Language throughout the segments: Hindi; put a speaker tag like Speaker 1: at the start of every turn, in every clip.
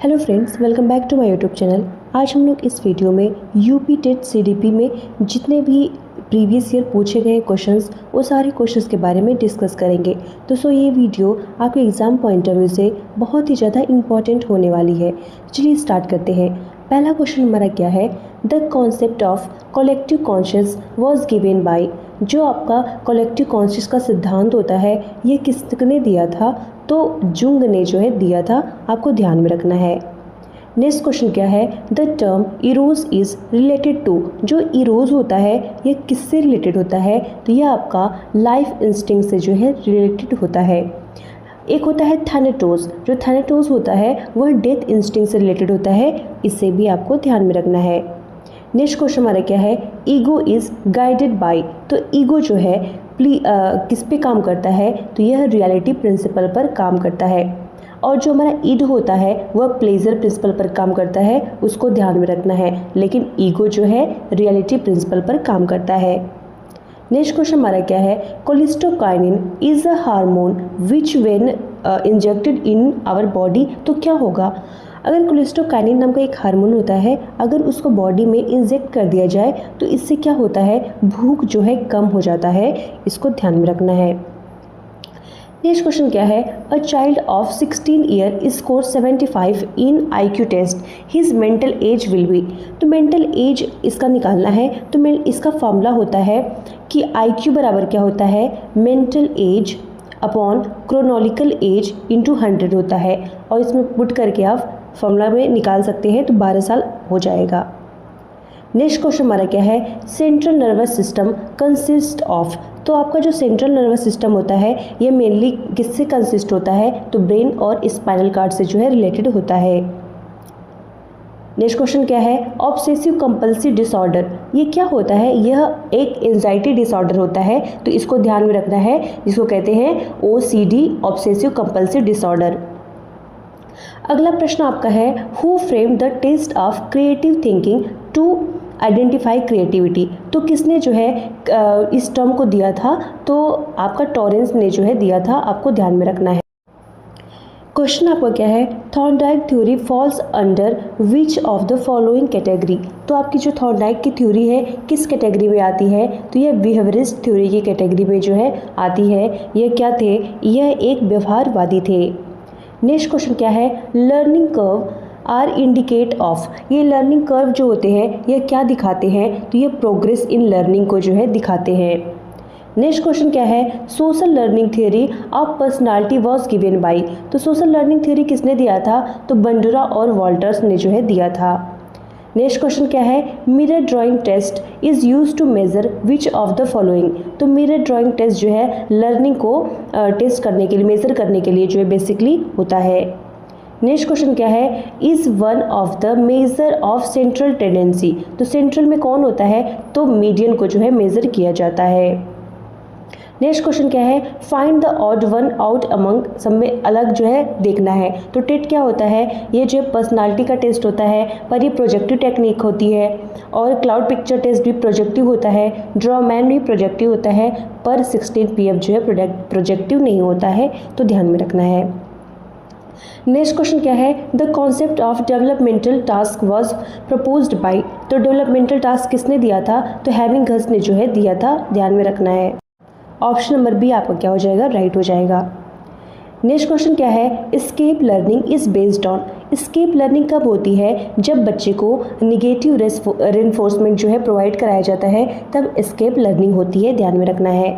Speaker 1: Hello friends, welcome back to my YouTube channel. आज हम लोग इस वीडियो में यूपी टेट सीडीपी में जितने भी प्रीवियस ईयर पूछे गए क्वेश्चंस वो सारे क्वेश्चंस के बारे में डिस्कस करेंगे। तो ये वीडियो आपके एग्ज़ाम पॉइंट ऑफ व्यू से बहुत ही ज़्यादा इम्पॉर्टेंट होने वाली है। चलिए स्टार्ट करते हैं। पहला क्वेश्चन हमारा क्या है, the concept of collective conscious was given bye. जो आपका कलेक्टिव कॉन्शियस का सिद्धांत होता है ये किसने दिया था? तो जुंग ने जो है दिया था, आपको ध्यान में रखना है। नेक्स्ट क्वेश्चन क्या है, the term eros is related to. जो इरोज होता है ये किससे रिलेटेड होता है? तो यह आपका लाइफ इंस्टिंक्ट से जो है रिलेटेड होता है। एक होता है थैनेटोस। जो थैनेटोस होता है वह डेथ इंस्टिंक्ट से रिलेटेड होता है, इसे भी आपको ध्यान में रखना है। नेक्स्ट क्वेश्चन हमारा क्या है, ईगो इज गाइडेड बाय। तो ईगो जो है किस पे काम करता है? तो यह रियलिटी प्रिंसिपल पर काम करता है। और जो हमारा ईड होता है वह प्लेजर प्रिंसिपल पर काम करता है, उसको ध्यान में रखना है। लेकिन ईगो जो है रियलिटी प्रिंसिपल पर काम करता है। नेक्स्ट क्वेश्चन हमारा क्या है, cholecystokinin is a hormone which when injected in our body. तो क्या होगा अगर कोलिस्टोकाइनिन नाम का एक हार्मोन होता है, अगर उसको बॉडी में इंजेक्ट कर दिया जाए तो इससे क्या होता है, भूख जो है कम हो जाता है, इसको ध्यान में रखना है। नेक्स्ट क्वेश्चन क्या है, a child of 16 year score 75 in IQ test, his mental age will be. तो मेंटल एज इसका निकालना है, तो इसका फॉर्मूला होता है कि IQ बराबर क्या होता है, mental age upon chronological age into 100 होता है। और इसमें पुट करके आप फॉर्मूला में निकाल सकते हैं, तो 12 साल हो जाएगा। नेक्स्ट क्वेश्चन हमारा क्या है, central nervous system consist of. तो आपका जो सेंट्रल नर्वस सिस्टम होता है ये मेनली किससे कंसिस्ट होता है? तो ब्रेन और स्पाइनल कार्ड से जो है रिलेटेड होता है। नेक्स्ट क्वेश्चन क्या है, ऑब्सेसिव कंपल्सिव डिसऑर्डर, ये क्या होता है? यह एक एंजाइटी डिसऑर्डर होता है, तो इसको ध्यान में रखना है, जिसको कहते हैं OCD, ऑब्सेसिव कंपल्सिव डिसऑर्डर। अगला प्रश्न आपका है, who frame the test of creative thinking to identify creativity. तो किसने जो है इस टर्म को दिया था? तो आपका टॉरेंस ने जो है दिया था, आपको ध्यान में रखना है। क्वेश्चन आपका क्या है, Thorndike theory falls under which of the following category. तो आपकी जो थॉर्नडाइक की थ्योरी है किस कैटेगरी में आती है? तो यह बिहेवियरिस्ट थ्योरी की कैटेगरी में जो है आती है। यह क्या थे? यह एक व्यवहारवादी थे। नेक्स्ट क्वेश्चन क्या है, learning curve are indicate of. ये लर्निंग कर्व जो होते हैं यह क्या दिखाते हैं? तो ये प्रोग्रेस इन लर्निंग को जो है दिखाते हैं। नेक्स्ट क्वेश्चन क्या है, social learning theory of personality was given by. तो सोशल लर्निंग थ्योरी किसने दिया था? तो बंडुरा और वॉल्टर्स ने जो है दिया था। नेक्स्ट क्वेश्चन क्या है, mirror drawing test is use to measure which of the following. तो मिरर ड्राइंग टेस्ट जो है लर्निंग को टेस्ट करने के लिए, मेजर करने के लिए जो है बेसिकली होता है। नेक्स्ट क्वेश्चन क्या है, is one of the measure of central tendency. तो सेंट्रल में कौन होता है? तो मीडियन को जो है मेजर किया जाता है। नेक्स्ट क्वेश्चन क्या है, find the odd one out among. सब में अलग जो है देखना है। तो टेट क्या होता है? ये जो पर्सनालिटी का टेस्ट होता है, पर ये प्रोजेक्टिव टेक्निक होती है। और क्लाउड पिक्चर टेस्ट भी प्रोजेक्टिव होता है, ड्रॉमैन भी प्रोजेक्टिव होता है, पर 16 PF जो है प्रोजेक्टिव नहीं होता है, तो ध्यान में रखना है। नेक्स्ट क्वेश्चन क्या है, the concept of developmental task was proposed by. तो डेवलपमेंटल टास्क किसने दिया था? तो हैमिंगहर्स्ट ने जो है दिया था, ध्यान में रखना है। ऑप्शन नंबर बी आपका क्या हो जाएगा, राइट हो जाएगा। नेक्स्ट क्वेश्चन क्या है, escape learning is based on. Escape learning कब होती है? जब बच्चे को निगेटिव रेनफोर्समेंट जो है प्रोवाइड कराया जाता है, तब एस्केप लर्निंग होती है, ध्यान में रखना है।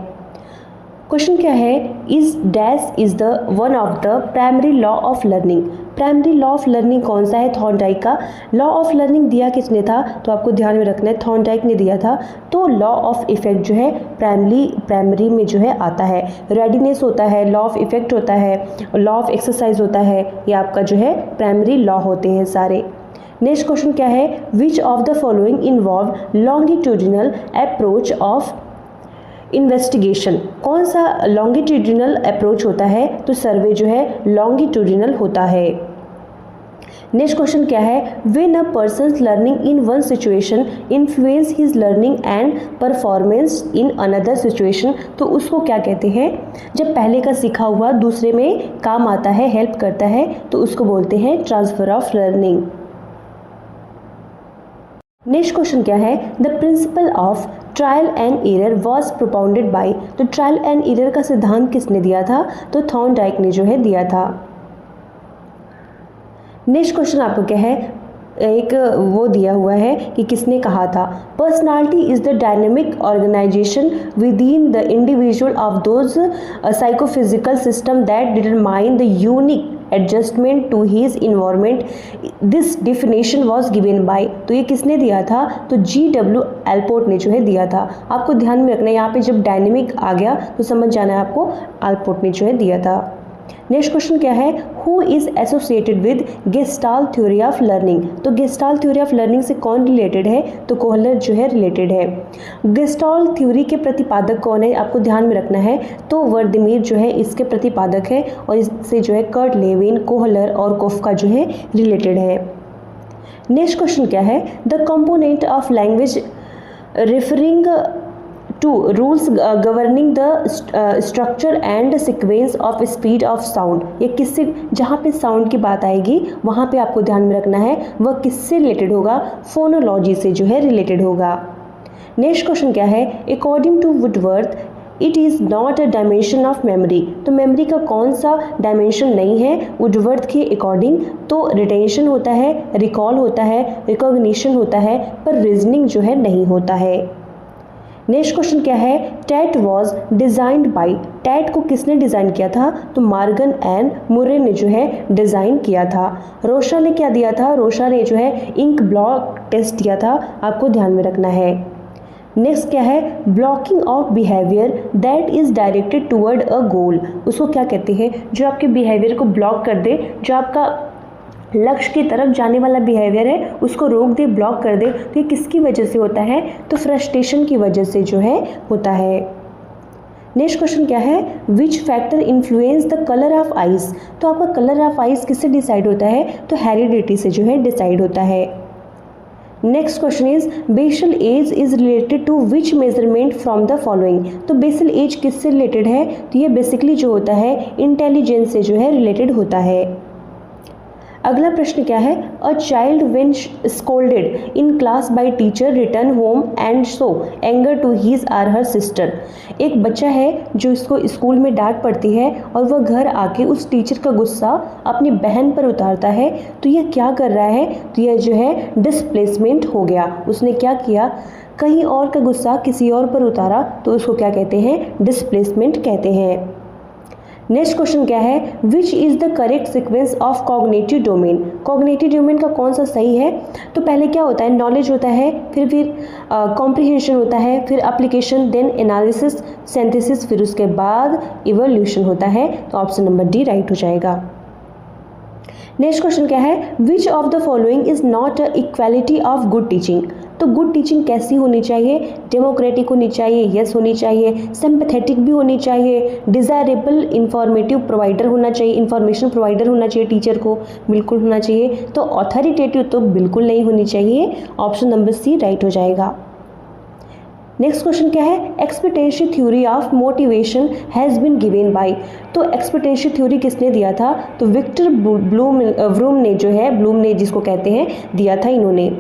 Speaker 1: क्वेश्चन क्या है, is dash is the one of the primary law of learning. Primary law of learning कौन सा है? थॉर्नडाइक का। लॉ ऑफ लर्निंग दिया किसने था? तो आपको ध्यान में रखना है, थॉर्नडाइक ने दिया था। तो लॉ ऑफ इफेक्ट जो है प्राइमरी में जो है आता है। रेडीनेस होता है, लॉ ऑफ इफेक्ट होता है, लॉ ऑफ एक्सरसाइज होता है, ये आपका जो है प्राइमरी लॉ होते हैं सारे। नेक्स्ट क्वेश्चन क्या है, which of the following involve longitudinal approach of investigation. कौन सा लॉन्गिट्यूडिनल अप्रोच होता है? तो सर्वे जो है लॉन्गिट्यूडिनल होता है। नेक्स्ट क्वेश्चन क्या है, when a persons learning in one situation influence his learning and performance in another situation, तो उसको क्या कहते हैं? जब पहले का सीखा हुआ दूसरे में काम आता है, हेल्प करता है, तो उसको बोलते हैं transfer of learning. Next question क्या है, the principle of trial and error was propounded bye, तो ट्रायल एंड एरर का सिद्धांत किसने दिया था? तो थॉर्नडाइक ने जो है दिया था। नेक्स्ट क्वेश्चन आपको क्या है, एक वो दिया हुआ है कि किसने कहा था, personality is the dynamic organisation within the individual of those psychophysical system that determine the unique adjustment to his environment, this definition was given by, तो ये किसने दिया था? तो G.W. एल्पोर्ट ने जो है दिया था। आपको ध्यान में रखना है, यहाँ पे जब डायनेमिक आ गया तो समझ जाना है आपको एल्पोर्ट ने जो है दिया था। नेक्स्ट क्वेश्चन क्या है, who is associated with gestalt theory of learning, तो गेस्टाल्ट थ्योरी ऑफ लर्निंग से कौन रिलेटेड है? तो कोहलर जो है रिलेटेड है। गेस्टाल्ट थ्योरी के प्रतिपादक कौन है? आपको ध्यान में रखना है, तो वर्दमीर जो है इसके प्रतिपादक है, और इससे जो है कर्ट लेविन, कोहलर और कोफका जो है रिलेटेड है। नेक्स्ट क्वेश्चन क्या है, the component of language referring to rules governing the structure and sequence of speed of sound, ये किससे, जहाँ पे साउंड की बात आएगी वहाँ पे आपको ध्यान में रखना है वह किससे रिलेटेड होगा? फोनोलॉजी से जो है रिलेटेड होगा। नेक्स्ट क्वेश्चन क्या है, according to Woodworth it is not a dimension of memory, तो मेमोरी का कौन सा डायमेंशन नहीं है वुडवर्थ के अकॉर्डिंग? तो रिटेंशन होता है, रिकॉल होता है, रिकॉग्निशन होता है, पर रीजनिंग जो है नहीं होता है। नेक्स्ट क्वेश्चन क्या है, TAT was designed by, TAT को किसने डिज़ाइन किया था? तो मार्गन एंड मुरे ने जो है डिज़ाइन किया था। रोशा ने क्या दिया था? रोशा ने जो है इंक ब्लॉक टेस्ट दिया था, आपको ध्यान में रखना है। नेक्स्ट क्या है, blocking of behaviour that is directed toward a goal, उसको क्या कहते हैं? जो आपके बिहेवियर को ब्लॉक कर दे, जो आपका लक्ष्य की तरफ जाने वाला बिहेवियर है उसको रोक दे, ब्लॉक कर दे, तो ये किसकी वजह से होता है? तो फ्रस्ट्रेशन की वजह से जो है होता है। नेक्स्ट क्वेश्चन क्या है, which factor influence the colour of eyes, तो आपका कलर ऑफ आइज किससे डिसाइड होता है? तो हेरिडिटी से जो है डिसाइड होता है। Next question is basal age is related to which measurement from the following, तो बेसल एज किससे रिलेटेड है? तो ये बेसिकली जो होता है इंटेलिजेंस से जो है रिलेटेड होता है। अगला प्रश्न क्या है, a child when scolded in class by teacher return home and show anger to his or her sister, एक बच्चा है जो इसको स्कूल में डांट पड़ती है और वह घर आके उस टीचर का गुस्सा अपनी बहन पर उतारता है, तो यह क्या कर रहा है? तो यह जो है डिस्प्लेसमेंट हो गया, उसने क्या किया? कहीं और का गुस्सा किसी और पर उतारा, तो उसको क्या कहते हैं? डिस्प्लेसमेंट कहते हैं। नेक्स्ट क्वेश्चन क्या है, which is the correct sequence of cognitive domain, cognitive domain का कौन सा सही है? तो पहले क्या होता है? नॉलेज होता है, फिर कॉम्प्रिहेंशन होता है, फिर एप्लीकेशन, देन एनालिसिस, सिंथेसिस, फिर उसके बाद इवोल्यूशन होता है, तो ऑप्शन नंबर डी राइट हो जाएगा। नेक्स्ट क्वेश्चन क्या है, which of the following is not a equality of good teaching, तो गुड टीचिंग कैसी होनी चाहिए? डेमोक्रेटिक होनी चाहिए, यस होनी चाहिए, सिंपैथेटिक भी होनी चाहिए, डिज़ायरेबल इंफॉर्मेटिव प्रोवाइडर होना चाहिए, इंफॉर्मेशन प्रोवाइडर होना चाहिए टीचर को, बिल्कुल होना चाहिए, तो ऑथोरिटेटिव तो बिल्कुल नहीं होनी चाहिए, ऑप्शन नंबर सी राइट हो जाएगा। नेक्स्ट क्वेश्चन क्या है, expectation theory of motivation has been given by, तो एक्सपेक्टेशन थ्योरी किसने दिया था? तो विक्टर ब्लूम ने जो है, ब्लूम ने जिसको कहते हैं, दिया था इन्होंने।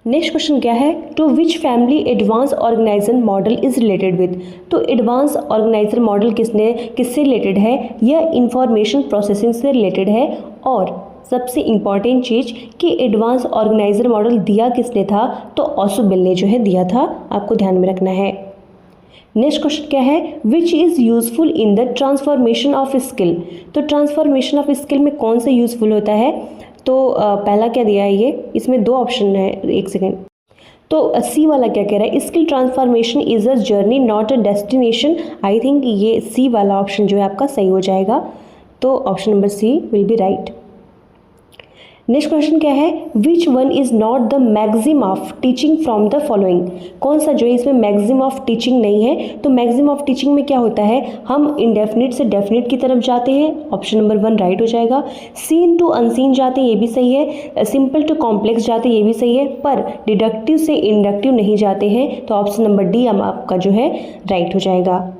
Speaker 1: नेक्स्ट क्वेश्चन क्या है, to which family advance organiser model is related with, तो एडवांस ऑर्गेनाइजर मॉडल किससे रिलेटेड है? यह इंफॉर्मेशन प्रोसेसिंग से रिलेटेड है। और सबसे इम्पॉर्टेंट चीज़ कि एडवांस ऑर्गेनाइजर मॉडल दिया किसने था? तो ऑसुबेल ने जो है दिया था, आपको ध्यान में रखना है। नेक्स्ट क्वेश्चन क्या है, which is useful in the transformation of skill, तो ट्रांसफॉर्मेशन ऑफ स्किल में कौन सा यूजफुल होता है? तो पहला क्या दिया है ये, इसमें दो ऑप्शन है, एक सेकेंड, तो सी वाला क्या कह रहा है, skill transformation is a journey not a destination, I think ये सी वाला ऑप्शन जो है आपका सही हो जाएगा, तो option number C will be right. Next question क्या है, which one is not the maxim of teaching from the following, कौन सा जो है इसमें मैक्सिम ऑफ टीचिंग नहीं है। तो मैक्सिम ऑफ टीचिंग में क्या होता है, हम इंडेफिनिट से डेफिनिट की तरफ जाते हैं, ऑप्शन नंबर 1 राइट हो जाएगा। सीन टू अनसीन जाते हैं, ये भी सही है। सिंपल टू कॉम्प्लेक्स जाते हैं, ये भी सही है। पर डिडक्टिव से इंडक्टिव नहीं जाते हैं, तो ऑप्शन नंबर डी आपका जो है राइट हो जाएगा।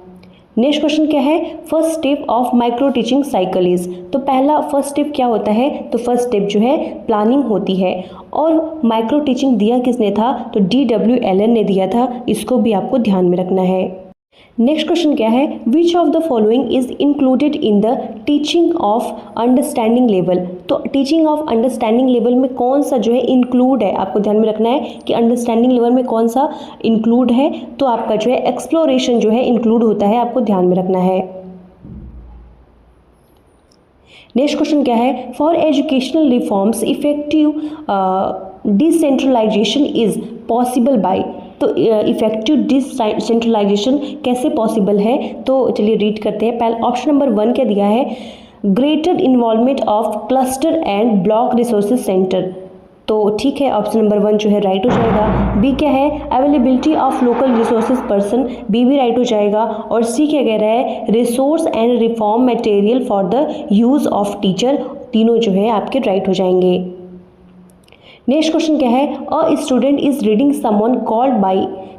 Speaker 1: नेक्स्ट क्वेश्चन क्या है, first step of micro teaching cycle is, तो पहला फर्स्ट स्टेप क्या होता है, तो फर्स्ट स्टेप जो है प्लानिंग होती है। और माइक्रो टीचिंग दिया किसने था, तो DW एलन ने दिया था, इसको भी आपको ध्यान में रखना है। नेक्स्ट क्वेश्चन क्या है, which of the following is included in the teaching of understanding level, तो टीचिंग ऑफ अंडरस्टैंडिंग लेवल में कौन सा जो है इंक्लूड है, आपको ध्यान में रखना है कि अंडरस्टैंडिंग लेवल में कौन सा इंक्लूड है। तो आपका जो है एक्सप्लोरेशन जो है इंक्लूड होता है, आपको ध्यान में रखना है। नेक्स्ट क्वेश्चन क्या है, for educational reforms effective decentralisation is possible by, तो इफेक्टिव डिसेंट्रलाइजेशन कैसे पॉसिबल है, तो चलिए रीड करते हैं। पहले ऑप्शन नंबर 1 क्या दिया है, greater involvement of cluster and block resources centre, तो ठीक है, ऑप्शन नंबर 1 जो है राइट हो जाएगा। बी क्या है, availability of local resources person, B भी राइट हो जाएगा। और सी क्या कह रहा है, resource and reform material for the use of teacher, तीनों जो है आपके राइट हो जाएंगे। नेक्स्ट क्वेश्चन क्या है, a student is reading someone called by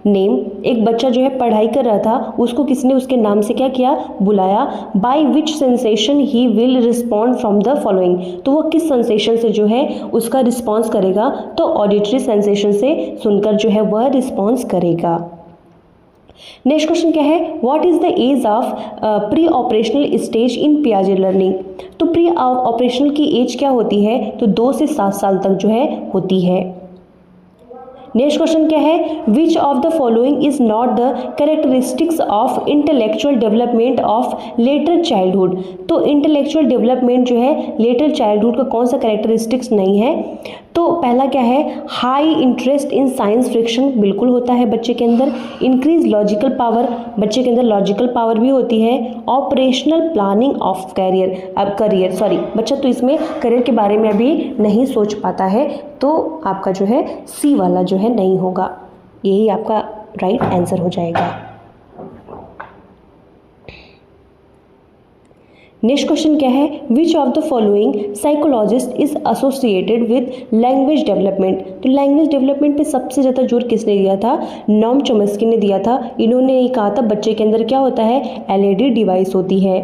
Speaker 1: name, एक बच्चा जो है पढ़ाई कर रहा था, उसको किसने उसके नाम से क्या किया, बुलाया। By which sensation he will respond from the following, तो वो किस सेंसेशन से जो है उसका रिस्पॉन्स करेगा, तो ऑडिटरी सेंसेशन से सुनकर जो है वह रिस्पॉन्स करेगा। नेक्स्ट क्वेश्चन क्या है, what is the age of pre operational stage in पियाजे लर्निंग, तो प्री ऑपरेशनल की एज क्या होती है, तो 2 से 7 साल तक जो है होती है। नेक्स्ट क्वेश्चन क्या है, which of the following is not the characteristics of intellectual development of letter childhood, तो इंटेलेक्चुअल डेवलपमेंट जो है लेटर चाइल्डहुड का कौन सा कैरेक्टरिस्टिक्स नहीं है, तो पहला क्या है, high interest in science friction बिल्कुल होता है बच्चे के अंदर। इंक्रीज लॉजिकल पावर, बच्चे के अंदर लॉजिकल पावर भी होती है। ऑपरेशनल प्लानिंग ऑफ करियर, अब करियर सॉरी बच्चा तो इसमें करियर के बारे में अभी नहीं सोच पाता है, तो आपका जो है सी वाला जो है नहीं होगा, यही आपका राइट आंसर हो जाएगा। नेक्स्ट क्वेश्चन क्या है, which of the following psychologist is associated with language development, तो लैंग्वेज डेवलपमेंट पे सबसे ज़्यादा जोर किसने दिया था, नॉम चॉम्स्की ने दिया था। इन्होंने ये कहा था बच्चे के अंदर क्या होता है, LED डिवाइस होती है।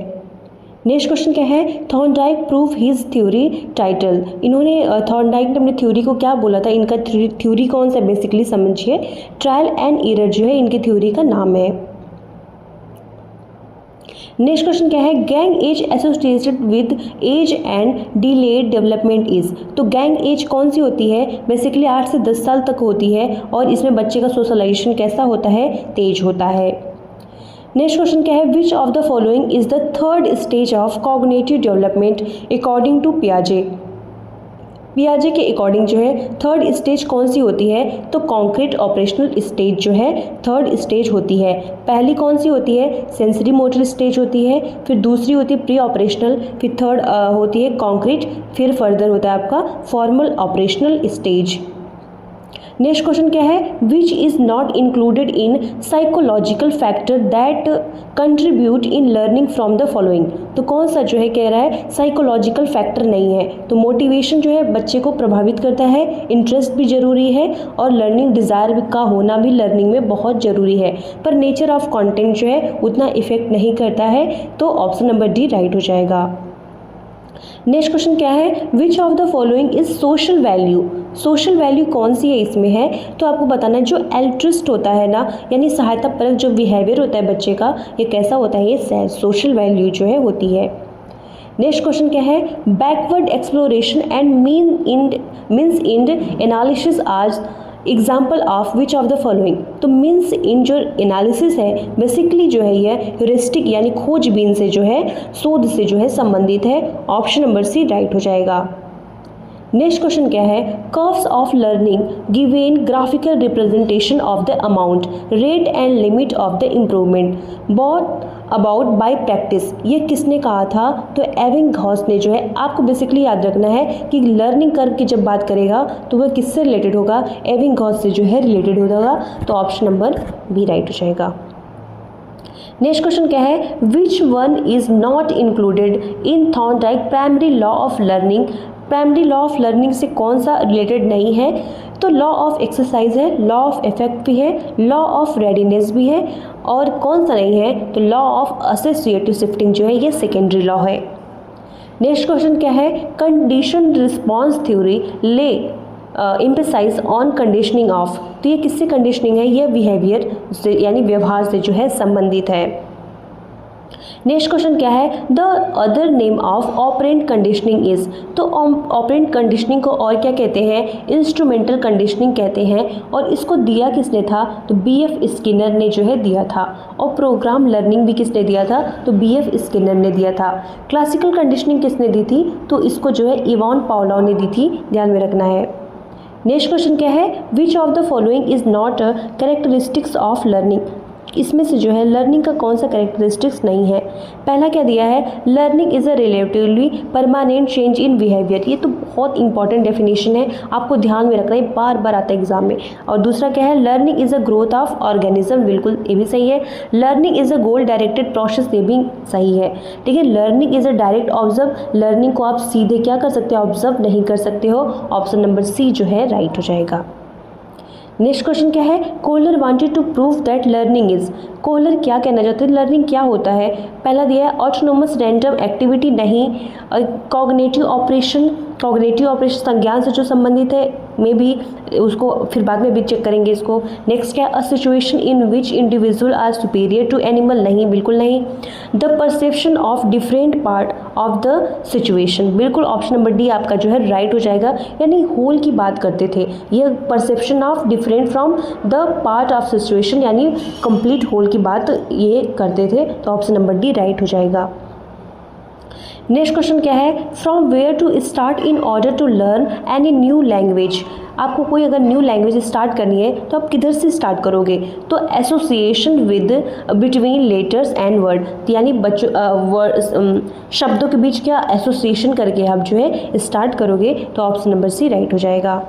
Speaker 1: नेक्स्ट क्वेश्चन क्या है, Thorndike prove his theory title, इन्होंने थॉर्नडाइक ने अपनी थ्योरी को क्या बोला था, इनका थ्योरी कौन सा बेसिकली समझिए, ट्रायल एंड एरर जो है इनकी थ्योरी का नाम है। नेक्स्ट क्वेश्चन क्या है, gang age associated with age and delayed development is, तो गैंग एज कौन सी होती है, बेसिकली 8 से 10 साल तक होती है, और इसमें बच्चे का सोशलाइजेशन कैसा होता है, तेज होता है। नेक्स्ट क्वेश्चन क्या है, which of the following is the third stage of cognitive development according to पियाजे, पियाजे के अकॉर्डिंग जो है थर्ड स्टेज कौन सी होती है, तो कॉन्क्रीट ऑपरेशनल स्टेज जो है थर्ड स्टेज होती है। पहली कौन सी होती है, सेंसरी मोटर स्टेज होती है, फिर दूसरी होती है प्री ऑपरेशनल, फिर थर्ड होती है कॉन्क्रीट, फिर फर्दर होता है आपका formal operational stage. Next question क्या है, which is not included in psychological factor that contribute in learning from the following, तो कौन सा जो है कह रहा है साइकोलॉजिकल फैक्टर नहीं है, तो मोटिवेशन जो है बच्चे को प्रभावित करता है, इंटरेस्ट भी ज़रूरी है, और लर्निंग डिज़ायर का होना भी लर्निंग में बहुत ज़रूरी है, पर नेचर ऑफ कंटेंट जो है उतना इफेक्ट नहीं करता है, तो ऑप्शन नंबर डी राइट हो जाएगा। नेक्स्ट क्वेश्चन क्या है, which of the following is social value, social value कौन सी है इसमें है, तो आपको बताना है जो एल्ट्रिस्ट होता है ना, यानी सहायता परक जो बिहेवियर होता है बच्चे का, ये कैसा होता है, ये सोशल वैल्यू जो है होती है। नेक्स्ट क्वेश्चन क्या है, backward exploration and means end analysis as example of which of the following, तो मीन्स इन जो एनालिसिस है बेसिकली जो है ये ह्यूरिस्टिक यानी खोजबीन से जो है शोध से जो है संबंधित है, ऑप्शन नंबर सी राइट हो जाएगा। नेक्स्ट क्वेश्चन क्या है, curves of learning given graphical representation of the amount, rate and limit of the improvement bought about by practice. ये किसने कहा था? तो एबिंगहॉस ने जो है। आपको बेसिकली याद रखना है कि लर्निंग कर्व की जब बात करेगा तो वह किससे रिलेटेड होगा? एबिंगहॉस से जो है रिलेटेड होगा। तो ऑप्शन नंबर बी राइट हो जाएगा। नेक्स्ट क्वेश्चन क्या है, which one is not included in Thorndike primary law of learning. Primary law of learning से कौन सा रिलेटेड नहीं है? तो लॉ ऑफ एक्सरसाइज है, लॉ ऑफ इफेक्ट भी है, लॉ ऑफ रेडीनेस भी है, और कौन सा नहीं है? तो लॉ ऑफ एसोसिएटिव शिफ्टिंग जो है ये सेकेंडरी लॉ है। नेक्स्ट क्वेश्चन क्या है, कंडीशन रिस्पॉन्स थ्योरी ले एम्फेसाइज ऑन कंडीशनिंग ऑफ। तो ये किससे कंडीशनिंग है? ये बिहेवियर से यानी व्यवहार से जो है संबंधित है। नेक्स्ट क्वेश्चन क्या है, the other name of operant conditioning is. तो ऑपरेंट कंडीशनिंग को और क्या कहते हैं? इंस्ट्रूमेंटल कंडीशनिंग कहते हैं। और इसको दिया किसने था? तो BF स्किनर ने जो है दिया था। और प्रोग्राम लर्निंग भी किसने दिया था? तो BF स्किनर ने दिया था। क्लासिकल कंडीशनिंग किसने दी थी? तो इसको जो है इवान पावलोव ने दी थी, ध्यान में रखना है। नेक्स्ट क्वेश्चन क्या है, which of the following is not a characteristics of learning. इसमें से जो है लर्निंग का कौन सा कैरेक्टरिस्टिक्स नहीं है? पहला क्या दिया है, learning is a relatively permanent change in behaviour. ये तो बहुत इंपॉर्टेंट डेफिनेशन है, आपको ध्यान में रखना है, बार बार आता है एग्जाम में। और दूसरा क्या है, learning is a growth of organism, बिल्कुल ये भी सही है। Learning is a goal directed process, ये भी सही है। ठीक है, learning is a direct observe, learning को आप सीधे क्या कर सकते हो? ऑब्जर्व नहीं कर सकते हो। ऑप्शन नंबर सी जो है राइट हो जाएगा। नेक्स्ट क्वेश्चन क्या है, Kohler wanted to prove that learning is. Kohler क्या कहना चाहते हैं, लर्निंग क्या होता है? पहला दिया है ऑटोनोमस रैंडम एक्टिविटी नहीं, कॉग्निटिव ऑपरेशन, कॉग्निटिव ऑपरेशन संज्ञान से जो संबंधित है, मे बी उसको फिर बाद में भी चेक करेंगे इसको। नेक्स्ट क्या है, a situation in which individual are superior to animal, नहीं, बिल्कुल नहीं। The perception of different part of the situation, बिल्कुल ऑप्शन नंबर डी आपका जो है राइट हो जाएगा। यानी होल की बात करते थे, ये perception of different from the part of situation यानी कंप्लीट होल की बात ये करते थे। तो ऑप्शन नंबर डी राइट हो जाएगा। नेक्स्ट क्वेश्चन क्या है, from where to start in order to learn any new language. आपको कोई अगर न्यू लैंग्वेज स्टार्ट करनी है तो आप किधर से स्टार्ट करोगे? तो association with between letters and word, यानी शब्दों के बीच क्या एसोसिएशन करके आप जो है स्टार्ट करोगे। तो ऑप्शन नंबर सी राइट हो जाएगा।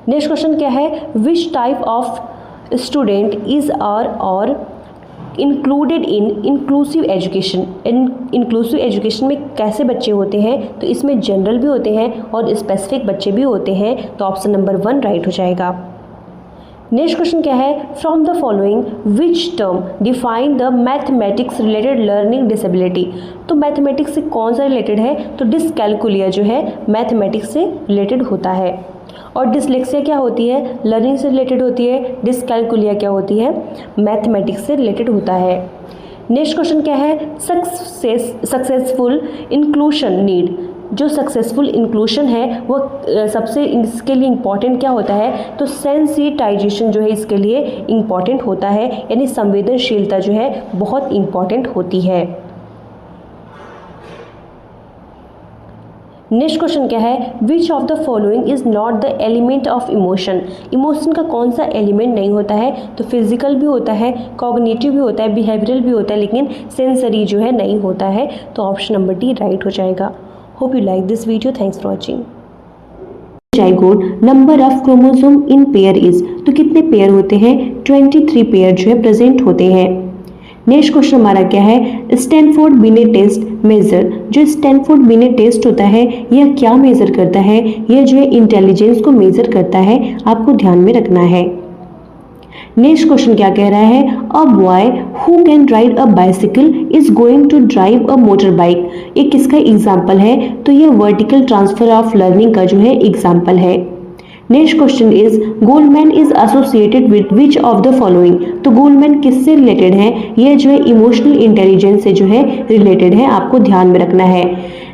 Speaker 1: नेक्स्ट क्वेश्चन क्या है, which type of student is are or included in inclusive education. Inclusive education में कैसे बच्चे होते हैं? तो इसमें जनरल भी होते हैं और स्पेसिफिक बच्चे भी होते हैं। तो ऑप्शन नंबर 1 राइट हो जाएगा। नेक्स्ट क्वेश्चन क्या है, from the following which term define the mathematics related learning disability. तो मैथमेटिक्स से कौन सा रिलेटेड है? तो डिसकैलकुलिया जो है मैथमेटिक्स से रिलेटेड होता है। और डिसलेक्सिया क्या होती है? लर्निंग से रिलेटेड होती है। डिसकैलकुलिया क्या होती है? मैथमेटिक्स से रिलेटेड होता है। नेक्स्ट क्वेश्चन क्या है, सक्सेसफुल इंक्लूशन नीड। जो सक्सेसफुल इंक्लूशन है वो सबसे इसके लिए इम्पॉर्टेंट क्या होता है? तो सेंसिटाइजेशन जो है इसके लिए इम्पॉर्टेंट होता है, यानी संवेदनशीलता जो है बहुत इम्पॉर्टेंट होती है। नेक्स्ट क्वेश्चन क्या है, which of the following is not the element of emotion. Emotion का कौन सा एलिमेंट नहीं होता है? तो फिजिकल भी होता है, कॉग्निटिव भी होता है, बिहेवियरल भी होता है, लेकिन सेंसरी जो है नहीं होता है। तो ऑप्शन नंबर डी राइट हो जाएगा। Hope you like this video, thanks for watching. Zygote number of chromosome in pair is. तो कितने पेयर होते हैं? 23 पेयर जो है प्रेजेंट होते हैं। नेक्स्ट क्वेश्चन हमारा क्या है, स्टैनफोर्ड बिनेट टेस्ट मेजर। जो स्टैनफोर्ड बिनेट टेस्ट होता है यह क्या मेजर करता है? यह जो है इंटेलिजेंस को मेजर करता है, आपको ध्यान में रखना है। नेक्स्ट क्वेश्चन क्या कह रहा है, a boy who can ride a bicycle is going to drive a motorbike. ये किसका एग्जाम्पल है? तो यह वर्टिकल ट्रांसफर ऑफ लर्निंग का जो है एग्जाम्पल है। Next question is Goldman is associated with which of the following. तो गोल्डमैन किससे रिलेटेड है? यह जो है इमोशनल इंटेलिजेंस से जो है रिलेटेड है, आपको ध्यान में रखना है।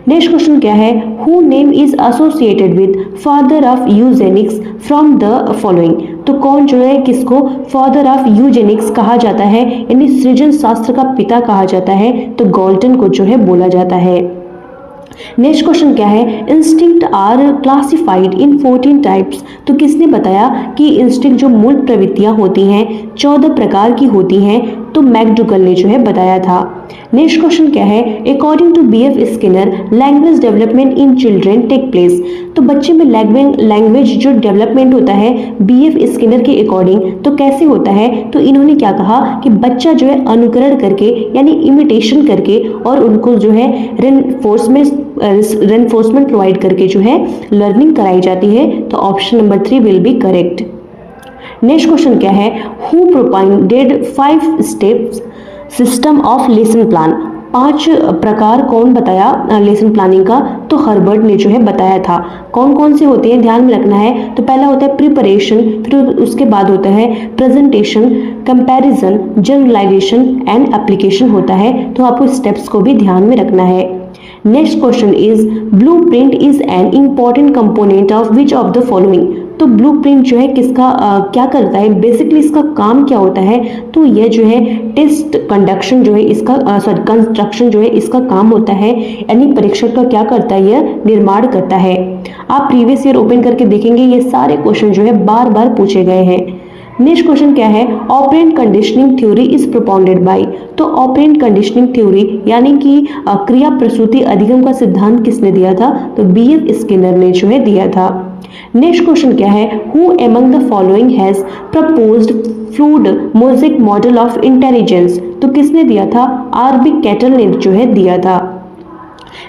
Speaker 1: नेक्स्ट क्वेश्चन क्या है, who name is associated with father of Eugenix from the following. तो कौन जो है किसको फादर ऑफ यूजेनिक्स कहा जाता है, यानी सृजन शास्त्र का पिता कहा जाता है? तो गॉल्टन को जो है बोला जाता है। नेक्स्ट क्वेश्चन क्या है, instinct are classified in 14 types. तो किसने बताया कि इंस्टिंक्ट जो मूल प्रवृत्तियां होती हैं 14 प्रकार की होती हैं, तो मैकडूगल ने जो है बताया था। नेक्स्ट क्वेश्चन क्या है, according to BF Skinner language development in children take place. तो बच्चे में लैंग्वेज जो डेवलपमेंट होता है बीएफ स्किनर के अकॉर्डिंग तो कैसे होता है, तो इन्होंने क्या कहा कि बच्चा जो है अनुकरण करके यानी इमिटेशन करके और उनको जो है रेनफोर्समेंट प्रोवाइड करके जो है लर्निंग कराई जाती है। तो option number 3 will be correct. Next question क्या है, who propounded 5 steps system of lesson plan. 5 प्रकार कौन बताया लेसन प्लानिंग का, तो हर्बर्ट ने जो है बताया था। कौन कौन से होते हैं ध्यान में रखना है, तो पहला होता है प्रिपरेशन, फिर उसके बाद होता है presentation, comparison, generalisation and application होता है। तो आपको स्टेप्स को भी ध्यान में रखना है। Next question is blueprint is an important component of which of the following. तो ब्लूप्रिंट जो है किसका क्या करता है, बेसिकली इसका काम क्या होता है, तो यह जो है टेस्ट कंडक्शन जो है इसका कंस्ट्रक्शन जो है इसका काम होता है, यानी परीक्षक का क्या करता है, यह निर्माण करता है। आप प्रीवियस ईयर ओपन करके देखेंगे ये सारे क्वेश्चन जो है बार बार पूछे गए हैं। नेक्स्ट क्वेश्चन क्या है, operant conditioning theory is propounded bye. तो ऑपरेंट कंडीशनिंग थ्योरी यानी कि क्रिया प्रसूति अधिगम का सिद्धांत किसने दिया था, तो बीएफ स्किनर ने जो है दिया था। नेक्स्ट क्वेश्चन क्या है, who among the following has proposed fluid mosaic model of intelligence. तो किसने दिया था, आरबी कैटल ने जो है दिया था।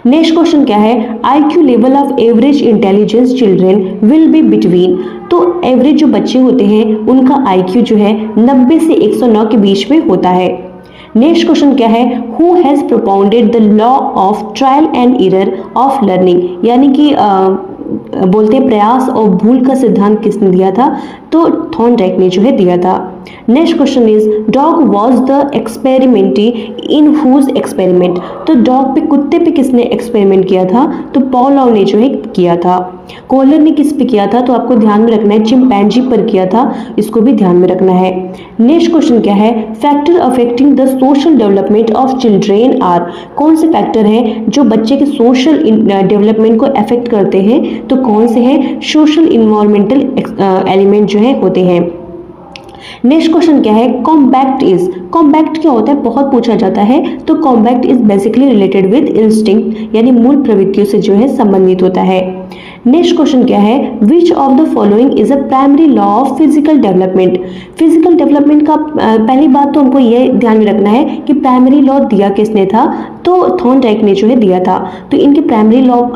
Speaker 1: नेक्स्ट क्वेश्चन क्या है, IQ level of average intelligence children will be between. तो एवरेज जो बच्चे होते हैं उनका आईक्यू जो है 90 से 109 के बीच में होता है। नेक्स्ट क्वेश्चन क्या है, who has propounded the law of trial and error of learning. यानी कि बोलते हैं प्रयास और भूल का सिद्धांत किसने दिया था, तो थॉर्नडाइक ने जो है दिया था। Next question is dog was the experimentee in whose experiment. तो डॉग पे कुत्ते पे किसने एक्सपेरिमेंट किया था, तो पॉलॉव ने जो है किया था। कोहलर ने किस पे किया था, तो आपको ध्यान में रखना है चिंपैंजी पर किया था, इसको भी ध्यान में रखना है। नेक्स्ट क्वेश्चन क्या है, factor affecting the social development of children are. कौन से फैक्टर हैं जो बच्चे के सोशल डेवलपमेंट को अफेक्ट करते हैं, तो कौन से हैं, सोशल इन्वायरमेंटल एलिमेंट जो है होते हैं। नेक्स्ट क्वेश्चन क्या है, कॉम्बैक्ट इज। कॉम्बैक्ट क्या होता है, बहुत पूछा जाता है। तो combat is basically related with instinct यानी मूल प्रवृत्तियों से जो है संबंधित होता है। नेक्स्ट क्वेश्चन क्या है, which of the following is a primary law of physical development. Physical development का पहली बात तो हमको ये ध्यान में रखना है कि प्राइमरी लॉ दिया किसने था, तो थॉर्नडाइक ने जो है दिया था। तो इनके प्राइमरी लॉ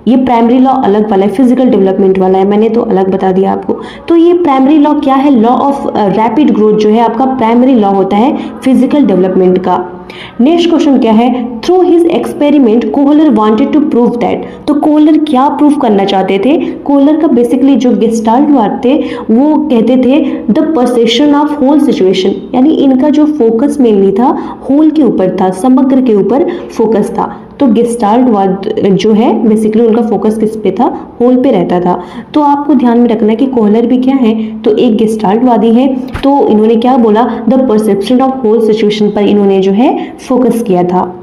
Speaker 1: ये प्राइमरी लॉ अलग वाला है, फिजिकल डेवलपमेंट वाला है, मैंने तो अलग बता दिया आपको। तो ये प्राइमरी लॉ क्या है, लॉ ऑफ रैपिड ग्रोथ जो है आपका प्राइमरी लॉ होता है फिजिकल डेवलपमेंट का। नेक्स्ट क्वेश्चन क्या है, through his experiment Kohler wanted to prove that. तो कोहलर क्या प्रूव करना चाहते थे, कोहलर का बेसिकली जो गेस्टाल्ट थे वो कहते थे the perception of whole situation, यानी इनका जो फोकस मेनली था होल के ऊपर था, समग्र के ऊपर फोकस था। तो गेस्टाल्टवाद जो है बेसिकली उनका फोकस किस पे था, होल पे रहता था। तो आपको ध्यान में रखना है कि कोहलर भी क्या है, तो एक गेस्टाल्टवादी है। तो इन्होंने क्या बोला, the perception of whole situation पर इन्होंने जो है फोकस किया था।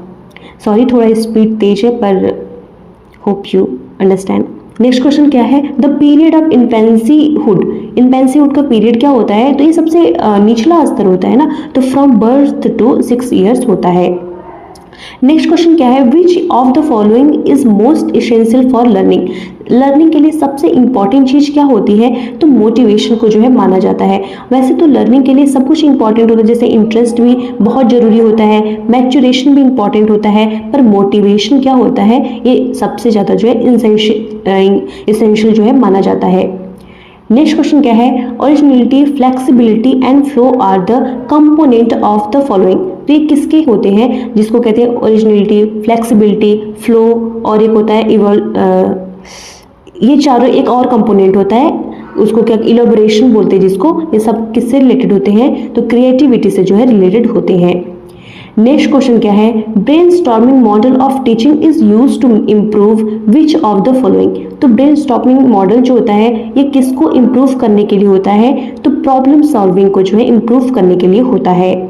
Speaker 1: सॉरी थोड़ा स्पीड तेज है पर hope you understand. Next question क्या है, द पीरियड ऑफ इन्फेंसीहुड। इन्फेंसीहुड का पीरियड क्या होता है, तो ये सबसे निचला स्तर होता है ना, तो फ्रॉम बर्थ टू 6 ईयर्स होता है। नेक्स्ट क्वेश्चन क्या है, which of the following is most essential for learning. Learning के लिए सबसे इंपॉर्टेंट चीज क्या होती है, तो मोटिवेशन को जो है माना जाता है। वैसे तो लर्निंग के लिए सब कुछ इंपॉर्टेंट होता है, जैसे इंटरेस्ट भी बहुत जरूरी होता है, मैच्योरेशन भी इंपॉर्टेंट होता है, पर मोटिवेशन क्या होता है, ये सबसे ज्यादा जो है इसेंशियल जो है माना जाता है। नेक्स्ट क्वेश्चन क्या है, originality, flexibility and flow are the component of the following. तो ये किसके होते हैं, जिसको कहते हैं ओरिजिनलिटी, फ्लेक्सिबिलिटी, फ्लो और एक होता है ये चारों एक और कंपोनेंट होता है, उसको क्या इलेबोरेशन बोलते हैं जिसको। ये सब किससे रिलेटेड होते हैं, तो क्रिएटिविटी से जो है रिलेटेड होते हैं। नेक्स्ट क्वेश्चन क्या है, brainstorming model of teaching is used to improve which of the following. तो ब्रेनस्टॉर्मिंग मॉडल जो होता है ये किसको इम्प्रूव करने के लिए होता है, तो प्रॉब्लम सॉल्विंग को जो है इम्प्रूव करने के लिए होता है।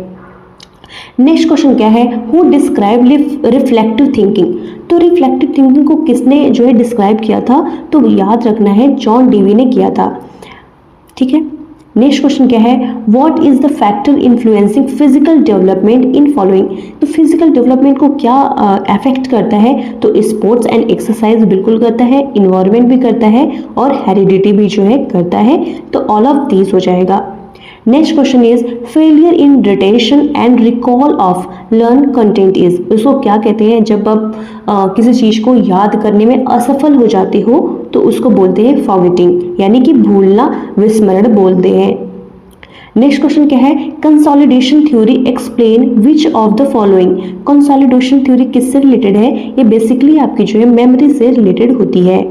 Speaker 1: नेक्स्ट क्वेश्चन क्या है, हु डिस्क्राइब रिफ्लेक्टिव थिंकिंग। तो रिफ्लेक्टिव थिंकिंग को किसने जो है डिस्क्राइब किया था, तो याद रखना है जॉन डेवी ने किया था, ठीक है। नेक्स्ट क्वेश्चन क्या है, what is the factor influencing physical development in following. तो फिजिकल डेवलपमेंट को क्या अफेक्ट करता है, तो स्पोर्ट्स एंड एक्सरसाइज बिल्कुल करता है, इन्वायरमेंट भी करता है और हेरिडिटी भी जो है करता है, तो ऑल ऑफ दीज हो जाएगा। Next question is failure in retention and recall of learn content is. उसको क्या कहते हैं, जब आप किसी चीज को याद करने में असफल हो जाते हो तो उसको बोलते हैं फॉरगेटिंग, यानी कि भूलना, विस्मरण बोलते हैं। नेक्स्ट क्वेश्चन क्या है, consolidation theory explain which of the following. Consolidation theory किससे रिलेटेड है, ये बेसिकली आपकी जो है मेमोरी से रिलेटेड होती है।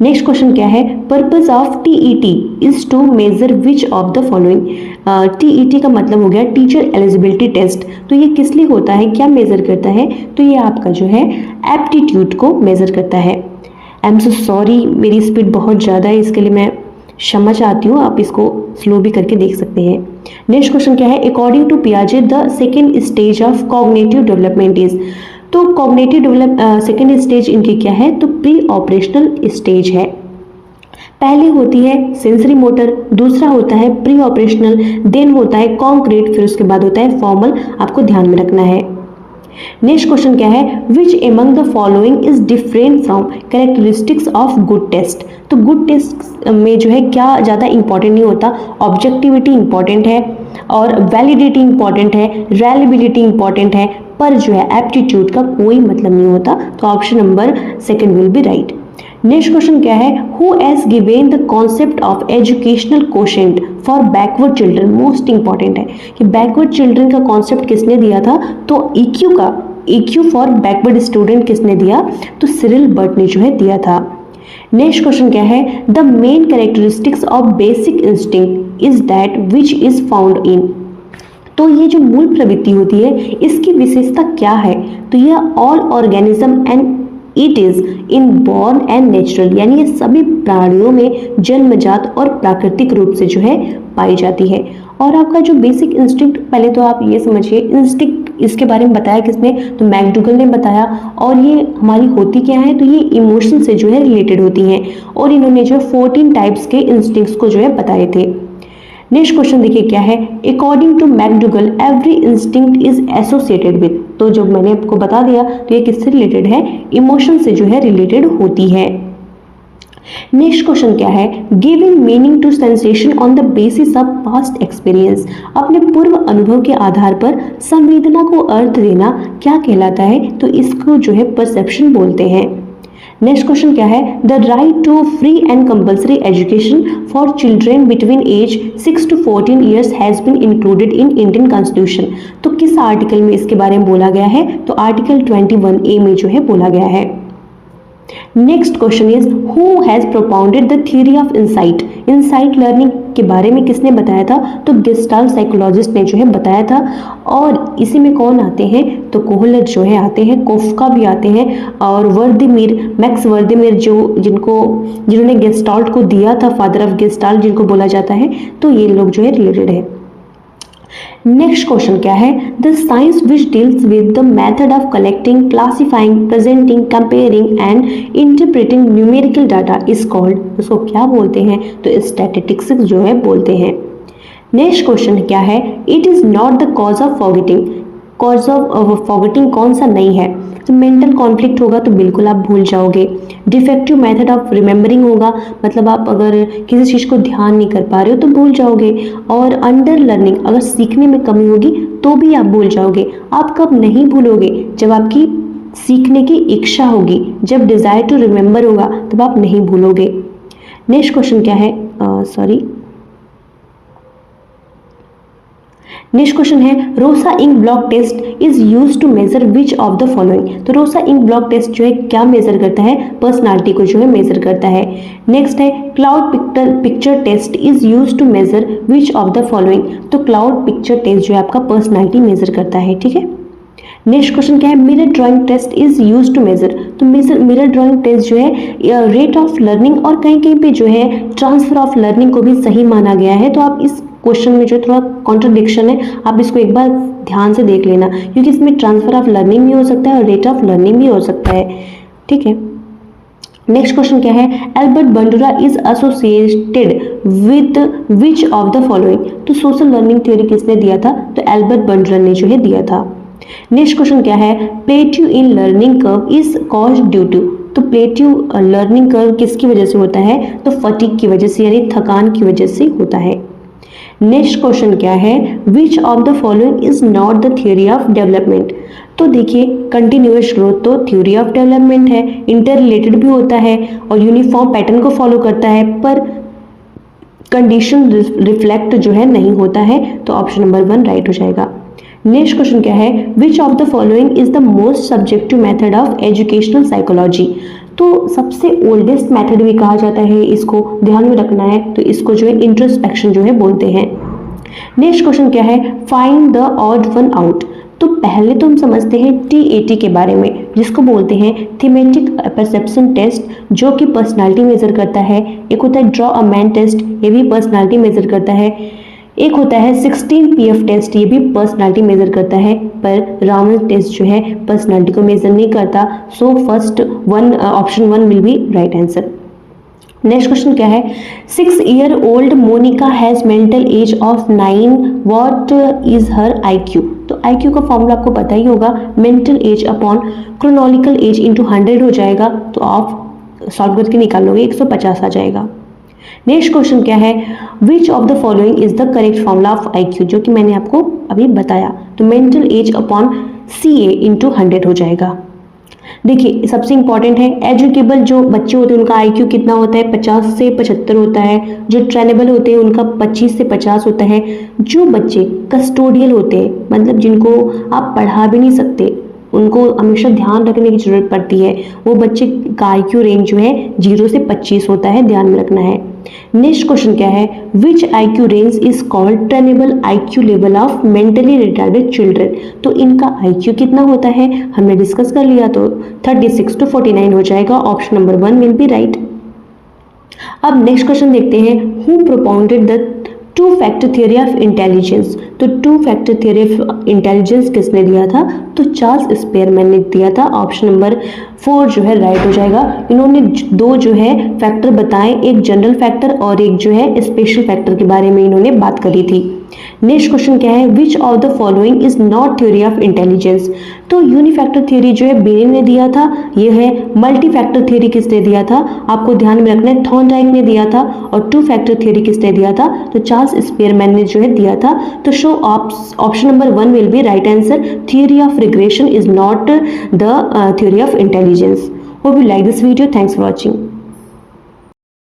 Speaker 1: नेक्स्ट क्वेश्चन क्या है, purpose of TET is to measure which of the following. TET का मतलब हो गया टीचर एलिजिबिलिटी टेस्ट, तो ये किस लिए होता है, क्या मेजर करता है, तो ये आपका जो है एप्टीट्यूड को मेजर करता है। आई एम सो सॉरी, मेरी स्पीड बहुत ज़्यादा है, इसके लिए मैं क्षमा चाहती हूँ, आप इसको स्लो भी करके देख सकते हैं। नेक्स्ट क्वेश्चन क्या है, अकॉर्डिंग टू पियाजे the second stage of cognitive development is. तो कॉग्निटिव डेवलप सेकेंड स्टेज इनकी क्या है, तो प्री ऑपरेशनल स्टेज है। पहले होती है सेंसरी मोटर, दूसरा होता है प्री ऑपरेशनल, देन होता है कॉन्क्रीट, फिर उसके बाद होता है फॉर्मल, आपको ध्यान में रखना है। नेक्स्ट क्वेश्चन क्या है, which among the following is different from characteristics of good test. तो गुड टेस्ट में जो है क्या ज़्यादा इंपॉर्टेंट नहीं होता, ऑब्जेक्टिविटी इंपॉर्टेंट है और वैलिडिटी इंपॉर्टेंट है, रिलायबिलिटी इंपॉर्टेंट है, पर जो है एप्टीट्यूड का कोई मतलब नहीं होता, तो option number second will be right. Next question क्या है, who has given the concept of educational quotient for backward children. Most important है कि बैकवर्ड चिल्ड्रन का कॉन्सेप्ट किसने दिया था, तो ईक्यू का, ईक्यू फॉर बैकवर्ड स्टूडेंट किसने दिया, तो सिरिल बर्ट ने जो है दिया था। नेक्स्ट क्वेश्चन क्या है, the main characteristics of basic instinct is that which is found in. तो ये जो मूल प्रवृत्ति होती है इसकी विशेषता क्या है, तो यह all organism and it is in born and natural, यानी ये सभी प्राणियों में जन्मजात और प्राकृतिक रूप से जो है पाई जाती है। और आपका जो बेसिक इंस्टिंक्ट, पहले तो आप ये समझिए इंस्टिंक्ट इसके बारे में बताया किसने, तो मैकडूगल ने बताया, और ये हमारी होती क्या है, तो ये इमोशन से जो है रिलेटेड होती हैं, और इन्होंने जो 14 टाइप्स के इंस्टिंक्ट्स को जो है बताए थे। नेक्स्ट क्वेश्चन देखिए क्या है, according to McDougall every instinct is associated with. तो जो मैंने आपको बता दिया, तो ये किससे रिलेटेड है, इमोशन से जो है रिलेटेड होती है। नेक्स्ट क्वेश्चन क्या है, giving meaning to sensation on the basis of past experience. अपने पूर्व अनुभव के आधार पर संवेदना को अर्थ देना क्या कहलाता है, तो इसको जो है परसेप्शन बोलते हैं। नेक्स्ट क्वेश्चन क्या है, the right to free and compulsory education for children between age 6 to 14 years has been included in Indian constitution. तो किस आर्टिकल में इसके बारे में बोला गया है, तो आर्टिकल 21A में जो है बोला गया है। Next question is, who has propounded the theory of insight. Insight learning के बारे में किसने बताया था, तो गेस्टाल्ट साइकोलॉजिस्ट ने जो है बताया था। और इसी में कौन आते हैं, तो कोहलर जो है आते हैं, कोफ्का भी आते हैं, और वर्दीमीर, मैक्स वर्दीमीर जिन्होंने गेस्टाल्ट को दिया था, फादर ऑफ गेस्टाल्ट जिनको बोला जाता है, तो ये लोग जो है रिलेटेड है। नेक्स्ट क्वेश्चन क्या है, the science which deals with the method of collecting, classifying, presenting, comparing and interpreting numerical data is called. उसको क्या बोलते हैं, तो स्टैटिस्टिक्स जो है बोलते हैं। नेक्स्ट क्वेश्चन क्या है, it is not the cause of forgetting. Cause of forgetting कौन सा नहीं है, तो मेंटल कॉन्फ्लिक्ट होगा तो बिल्कुल आप भूल जाओगे। डिफेक्टिव मेथड ऑफ रिमेंबरिंग होगा, मतलब आप अगर किसी चीज़ को ध्यान नहीं कर पा रहे हो तो भूल जाओगे। और अंडर लर्निंग, अगर सीखने में कमी होगी तो भी आप भूल जाओगे। आप कब नहीं भूलोगे, जब आपकी सीखने की इच्छा होगी, जब डिज़ायर टू रिमेंबर होगा तब आप नहीं भूलोगे। नेक्स्ट क्वेश्चन क्या है, नेक्स्ट क्वेश्चन है, Rorschach ink blot test is used to measure which of the following. तो रोसा इंक ब्लॉक टेस्ट जो है क्या मेजर करता है, पर्सनालिटी को जो है मेजर करता है। नेक्स्ट है, cloud picture test is used to measure which of the following. तो क्लाउड पिक्चर टेस्ट जो है आपका पर्सनालिटी मेजर करता है, ठीक है। नेक्स्ट क्वेश्चन क्या है, mirror drawing test is used to measure. तो मिरर ड्राइंग टेस्ट जो है रेट ऑफ लर्निंग और कहीं कहीं पे जो है ट्रांसफर ऑफ लर्निंग को भी सही माना गया है, तो आप इसको क्वेश्चन में जो थोड़ा कॉन्ट्रडिक्शन है, आप इसको एक बार ध्यान से देख लेना, क्योंकि इसमें ट्रांसफर ऑफ लर्निंग भी हो सकता है और रेट ऑफ लर्निंग भी हो सकता है। ठीक है, नेक्स्ट क्वेश्चन क्या है, Albert Bandura is associated with which of the following. तो सोशल लर्निंग थ्योरी किसने दिया था, तो एल्बर्ट बंडूरा ने जो है दिया था। नेक्स्ट क्वेश्चन क्या है, plateau in learning curve is caused due to. तो प्लेट्यू लर्निंग कर्व किसकी वजह से होता है, तो फटीग की वजह से, यानी थकान की वजह से होता है। नेक्स्ट क्वेश्चन क्या है, which of the following is not the theory of development. तो देखिए, कंटिन्यूअस ग्रोथ तो थ्योरी ऑफ डेवलपमेंट है, इंटर रिलेटेड भी होता है और यूनिफॉर्म पैटर्न को फॉलो करता है, पर कंडीशन रिफ्लेक्ट जो है नहीं होता है, तो ऑप्शन नंबर 1 राइट हो जाएगा। नेक्स्ट क्वेश्चन क्या है, which of the following is the most subjective method of educational psychology. तो सबसे ओल्डेस्ट मेथड भी कहा जाता है, इसको ध्यान में रखना है, तो इसको जो है इंट्रोस्पेक्शन जो है बोलते हैं। नेक्स्ट क्वेश्चन क्या है, find the odd one out. तो पहले तो हम समझते हैं TAT के बारे में, जिसको बोलते हैं थीमेटिक परसेप्शन टेस्ट, जो कि पर्सनालिटी मेजर करता है। एक होता है ड्रॉ अ मैन टेस्ट, ये भी पर्सनालिटी मेजर करता है। एक होता है 16 PF टेस्ट, ये भी पर्सनालिटी मेजर करता है, पर राउंड टेस्ट जो है पर्सनालिटी को मेजर नहीं करता। So first one, option 1 will be right answer. Next question क्या है, 6 year old Monika has mental age of 9, what is her IQ। तो IQ का फॉर्मूला आपको पता ही होगा, mental age upon chronological age into 100 हो जाएगा, तो आप सॉल्व करके निकाल लोगे 150 आ जाएगा। नेक्स्ट क्वेश्चन क्या है, which of the following is the correct formula of IQ, जो कि मैंने आपको अभी बताया, तो mental age upon CA into 100 हो जाएगा। देखिए, सबसे इंपॉर्टेंट है, एजुकेबल जो बच्चे होते हैं उनका IQ कितना होता है, 50 से 75 होता है। जो ट्रेनेबल होते हैं उनका 25 से 50 होता है। जो बच्चे कस्टोडियल होते हैं, मतलब जिनको आप पढ़ा भी नहीं सकते, उनको हमेशा ध्यान रखने की जरूरत पड़ती है, वो बच्चे का IQ रेंज जो है 0 से 25 होता है, ध्यान में रखना है। नेक्स्ट क्वेश्चन क्या है, विच IQ range is called trainable IQ level of mentally retarded children. तो इनका IQ कितना होता है हमने डिस्कस कर लिया, तो 36 to 49 हो जाएगा, option number 1 will be right. अब नेक्स्ट क्वेश्चन देखते हैं, who propounded the 2 factor theory of intelligence. तो 2 फैक्टर थ्योरी ऑफ इंटेलिजेंस किसने दिया था, तो चार्ल्स स्पेयरमैन ने दिया था, ऑप्शन नंबर 4 जो है राइट हो जाएगा। इन्होंने 2 जो है फैक्टर बताए, एक जनरल फैक्टर और एक जो है स्पेशल फैक्टर के बारे में इन्होंने बात करी थी। नेक्स्ट क्वेश्चन क्या है, which of the following is not theory of intelligence. तो यूनिफैक्टर थ्योरी जो है बेने ने दिया था, ये है। मल्टी फैक्टर थ्योरी किसने दिया था, आपको ध्यान में रखना है, थॉर्नडाइक ने दिया था। और 2 फैक्टर थ्योरी किसने दिया था, तो चार्ल्स स्पेयरमैन ने जो है दिया था। तो show option number 1 will be right answer, theory of regression is not the theory of intelligence. Hope you like this video, thanks for watching.